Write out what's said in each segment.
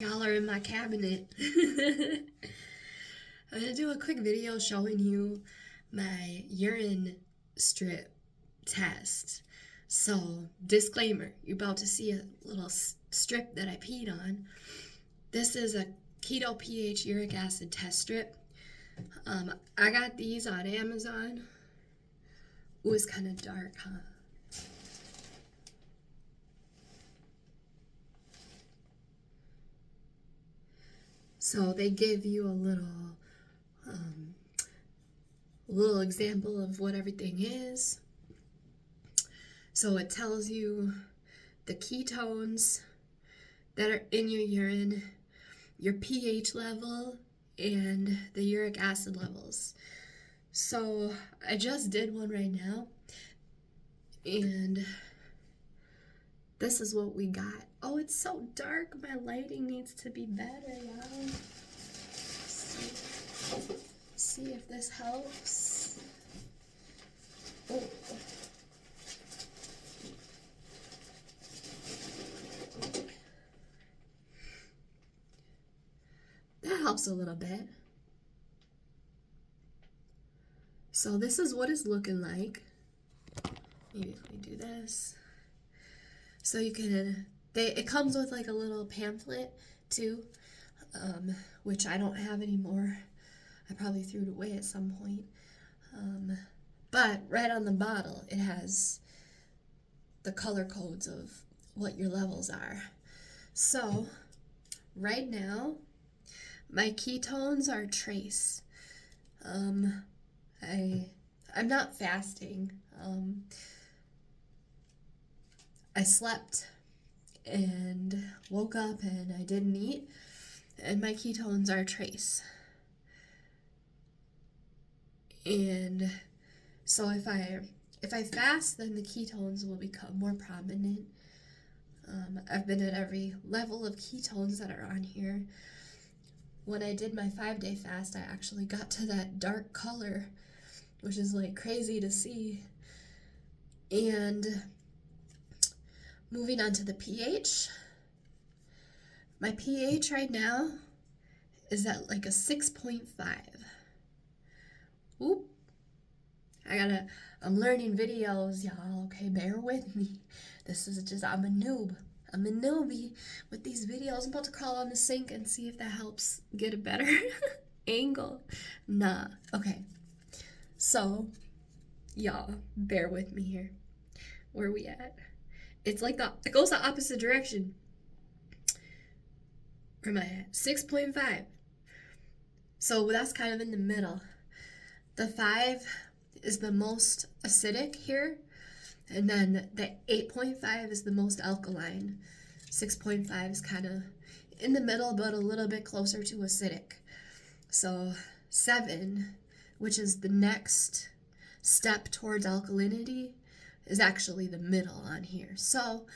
Y'all are in my cabinet. I'm gonna do a quick video showing you my urine strip test. So, disclaimer, you're about to see a little strip that I peed on. This is a keto pH uric acid test strip. I got these on Amazon. Ooh, it's kind of dark, huh? So they give you a little example of what everything is. So it tells you the ketones that are in your urine, your pH level, and the uric acid levels. So I just did one right now, and this is what we got. Oh, it's so dark. My lighting needs to be better, y'all. See if this helps. Oh. That helps a little bit. So this is what it's looking like. Maybe if we do this. So you can, it comes with like a little pamphlet too, which I don't have anymore. I probably threw it away at some point. But right on the bottle, it has the color codes of what your levels are. So right now, my ketones are trace. I'm not fasting. I slept and woke up and I didn't eat, and my ketones are trace. And so if I fast, then the ketones will become more prominent. I've been at every level of ketones that are on here. When I did my 5-day fast, I actually got to that dark color, which is like crazy to see. And moving on to the pH. My pH right now is at like a 6.5. Oop. I'm learning videos, y'all. Okay, bear with me. This is just, I'm a noob. I'm a newbie with these videos. I'm about to crawl on the sink and see if that helps get a better angle. Nah. Okay. So, y'all, bear with me here. Where are we at? It's like it goes the opposite direction. Where am I at? 6.5. So that's kind of in the middle. The 5 is the most acidic here, and then the 8.5 is the most alkaline. 6.5 is kind of in the middle, but a little bit closer to acidic. So 7, which is the next step towards alkalinity, is actually the middle on here. So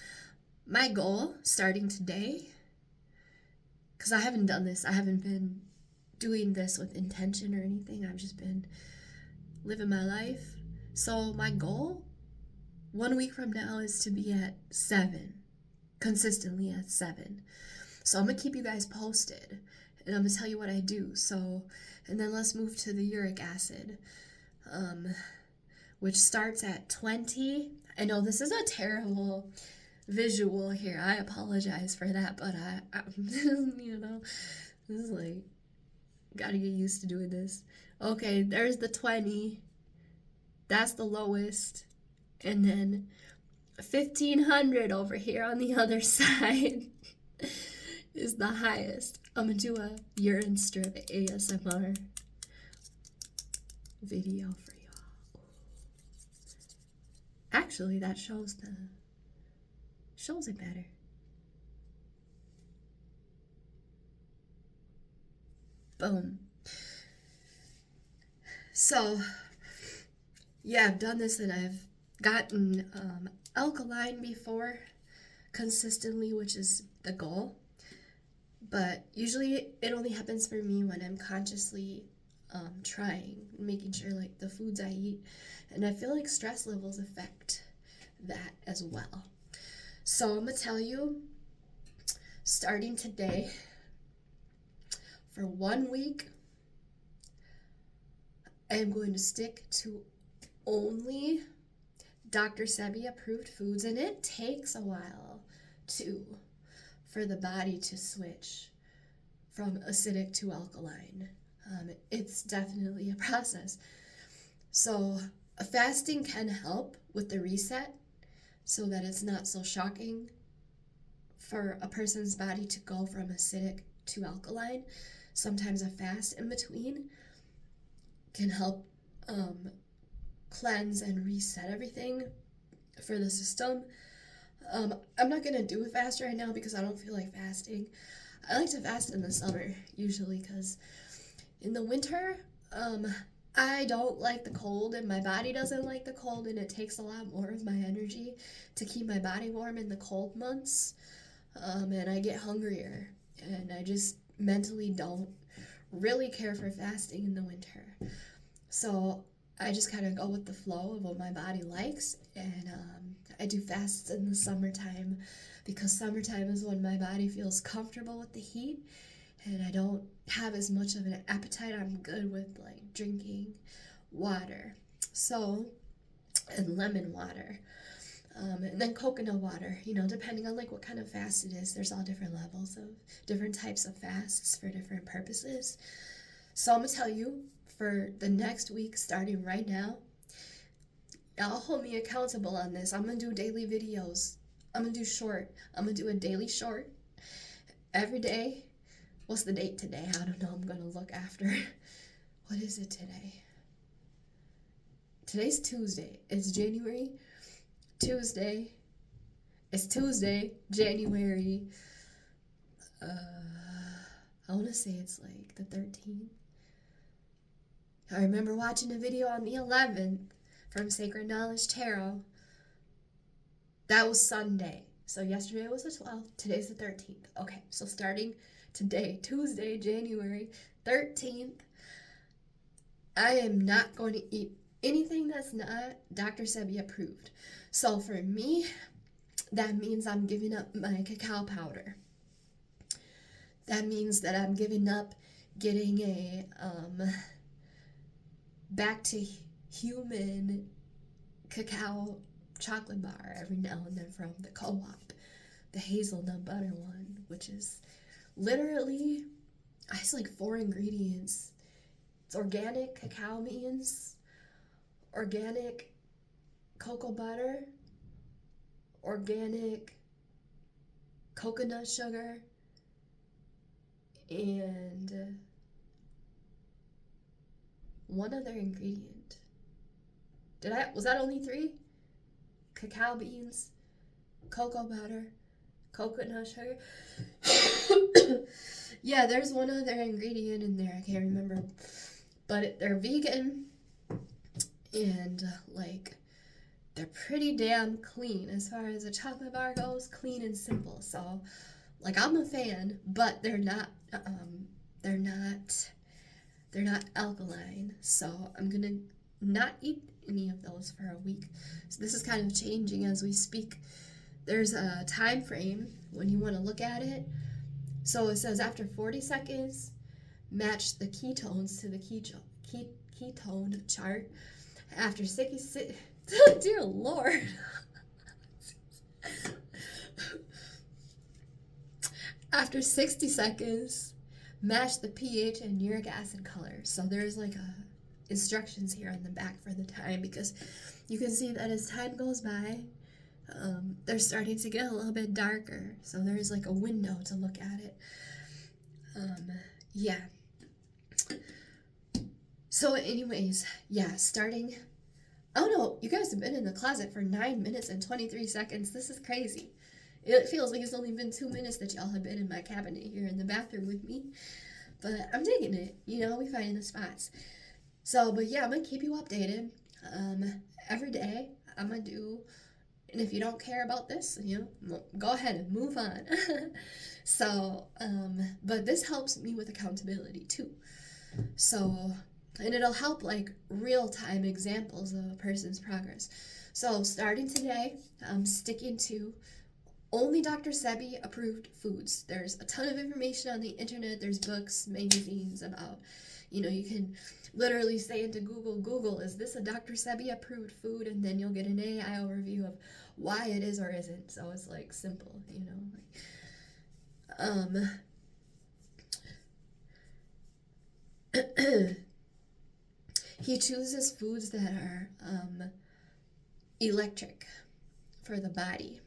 my goal starting today, because I haven't done this, I haven't been doing this with intention or anything, I've just been living my life. So my goal 1 week from now is to be at 7, consistently at 7. So I'm gonna keep you guys posted, and I'm gonna tell you what I do. So, and then let's move to the uric acid, which starts at 20. I know this is a terrible visual here. I apologize for that, but I you know, this is like, gotta get used to doing this. Okay, there's the 20. That's the lowest. And then 1500 over here on the other side is the highest. I'm gonna do a urine strip ASMR video for y'all. Actually, that shows it better. Boom. So, yeah, I've done this and I've gotten alkaline before consistently, which is the goal. But usually it only happens for me when I'm consciously trying, making sure like the foods I eat. And I feel like stress levels affect that as well. So I'm going to tell you, starting today, for 1 week, I am going to stick to only Dr. Sebi approved foods, and it takes a while for the body to switch from acidic to alkaline. It's definitely a process. So fasting can help with the reset so that it's not so shocking for a person's body to go from acidic to alkaline. Sometimes a fast in between can help cleanse and reset everything for the system. I'm not going to do a fast right now because I don't feel like fasting. I like to fast in the summer usually because in the winter, I don't like the cold and my body doesn't like the cold, and it takes a lot more of my energy to keep my body warm in the cold months. And I get hungrier, and I just mentally don't really care for fasting in the winter. So I just kind of go with the flow of what my body likes, and I do fasts in the summertime because summertime is when my body feels comfortable with the heat and I don't have as much of an appetite. I'm good with like drinking water, so, and lemon water, and then coconut water, depending on like what kind of fast it is. There's all different levels of different types of fasts for different purposes. So I'm gonna tell you, for the next week, starting right now, y'all hold me accountable on this. I'm gonna do daily videos. I'm gonna do a daily short every day. What's the date today? I don't know. I'm gonna look after. What is it today? Today's Tuesday. It's January. Tuesday. It's Tuesday, January. I want to say it's like the 13th. I remember watching a video on the 11th from Sacred Knowledge Tarot. That was Sunday. So yesterday was the 12th. Today's the 13th. Okay, so starting today, Tuesday, January 13th, I am not going to eat anything that's not Dr. Sebi approved. So for me, that means I'm giving up my cacao powder. That means that I'm giving up getting a back to human cacao chocolate bar every now and then from the co-op, the hazelnut butter one, which is literally, it's like 4 ingredients. It's organic cacao beans, organic cocoa butter, organic coconut sugar, and one other ingredient. Was that only 3? Cacao beans, cocoa butter, coconut sugar. Yeah, there's one other ingredient in there. I can't remember. But they're vegan and they're pretty damn clean as far as a chocolate bar goes. Clean and simple. So I'm a fan, but they're not alkaline. So I'm gonna not eat any of those for a week. So this is kind of changing as we speak. There's a time frame when you want to look at it. So it says after 40 seconds, match the ketones to the ketone chart. After 60, dear Lord. After 60 seconds, match the pH and uric acid color. So there's instructions here on the back for the time, because you can see that as time goes by, they're starting to get a little bit darker. So there's a window to look at it. Yeah. So anyways, yeah, starting, oh no, you guys have been in the closet for 9 minutes and 23 seconds. This is crazy. It feels like it's only been 2 minutes that y'all have been in my cabinet here in the bathroom with me. But I'm digging it. We find the spots. So, but yeah, I'm going to keep you updated. Every day, I'm going to do, and if you don't care about this, go ahead and move on. So, but this helps me with accountability too. So, and it'll help real-time examples of a person's progress. So starting today, I'm sticking to only Dr. Sebi approved foods. There's a ton of information on the internet. There's books, magazines about, you can literally say into Google, is this a Dr. Sebi approved food? And then you'll get an AI overview of why it is or isn't. So it's like simple, he chooses foods that are electric for the body.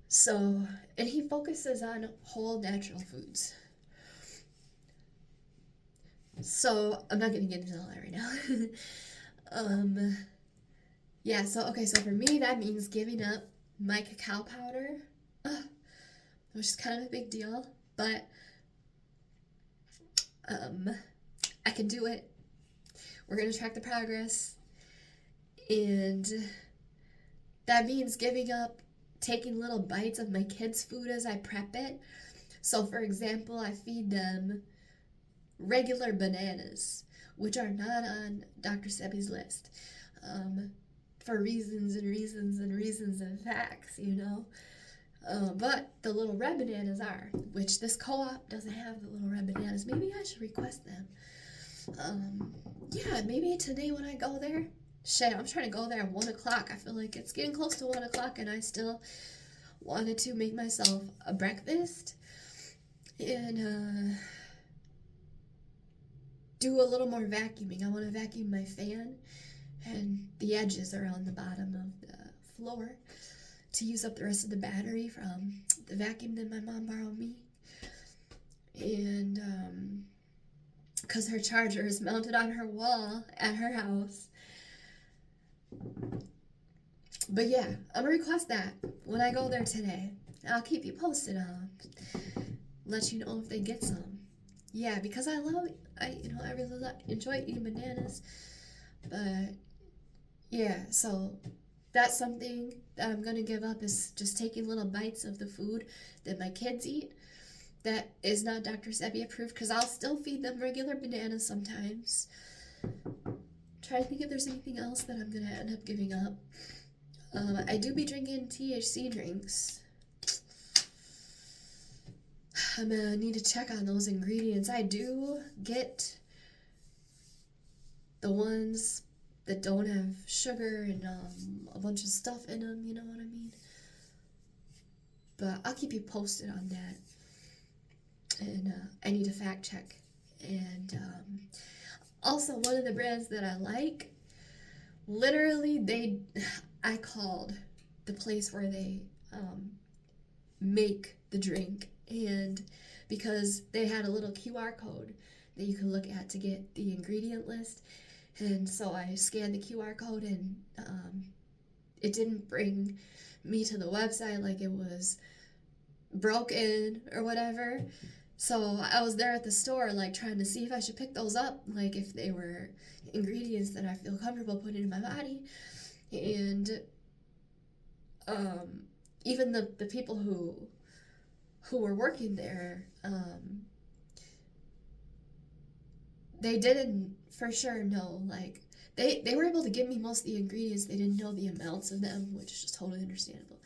So, and he focuses on whole natural foods. So, I'm not going to get into all that right now. Yeah, so for me, that means giving up my cacao powder, which is kind of a big deal, but I can do it. We're going to track the progress, and that means giving up taking little bites of my kids' food as I prep it. So, for example, I feed them regular bananas, which are not on Dr. Sebi's list, for reasons and facts, but the little red bananas are, which this co-op doesn't have the little red bananas. Maybe I should request them. Yeah, maybe today when I go there. Shit, I'm trying to go there at 1 o'clock. I feel like it's getting close to 1 o'clock and I still wanted to make myself a breakfast and do a little more vacuuming. I want to vacuum my fan and the edges around the bottom of the floor to use up the rest of the battery from the vacuum that my mom borrowed me. And because her charger is mounted on her wall at her house. But yeah, I'm gonna request that when I go there today. I'll keep you posted. I'll let you know if they get some. Yeah, because I really enjoy eating bananas. But yeah, so that's something that I'm gonna give up, is just taking little bites of the food that my kids eat that is not Dr. Sebi approved, because I'll still feed them regular bananas sometimes. Try to think if there's anything else that I'm gonna end up giving up. I do be drinking THC drinks. I'm gonna need to check on those ingredients. I do get the ones that don't have sugar and a bunch of stuff in them, you know what I mean? But I'll keep you posted on that. And I need to fact check. And also, one of the brands that I like, literally, I called the place where they make the drink, and because they had a little QR code that you could look at to get the ingredient list, and so I scanned the QR code, and it didn't bring me to the website, like it was broken or whatever. So I was there at the store, like, trying to see if I should pick those up, like, if they were ingredients that I feel comfortable putting in my body. And even the people who were working there, they didn't for sure know, like, they were able to give me most of the ingredients. They didn't know the amounts of them, which is just totally understandable.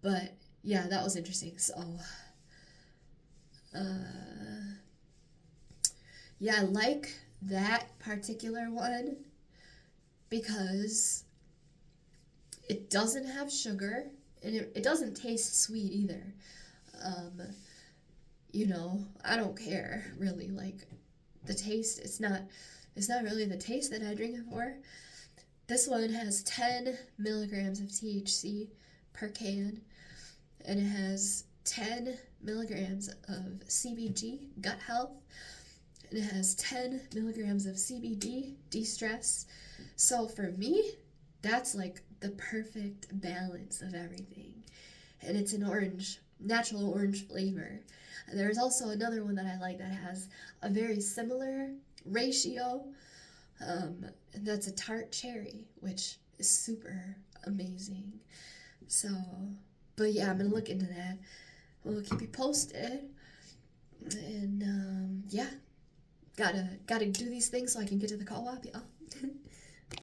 But yeah, that was interesting. So yeah, I like that particular one because it doesn't have sugar, and it doesn't taste sweet either. I don't care really, like, the taste. It's not really the taste that I drink it for. This one has 10 milligrams of THC per can, and it has 10 milligrams of CBG, gut health, and it has 10 milligrams of CBD, de-stress. So for me, that's like the perfect balance of everything. And it's an natural orange flavor. And there's also another one that I like that has a very similar ratio, and that's a tart cherry, which is super amazing. So, but yeah, I'm gonna look into that. We'll keep you posted. And yeah, gotta do these things so I can get to the co-op, y'all.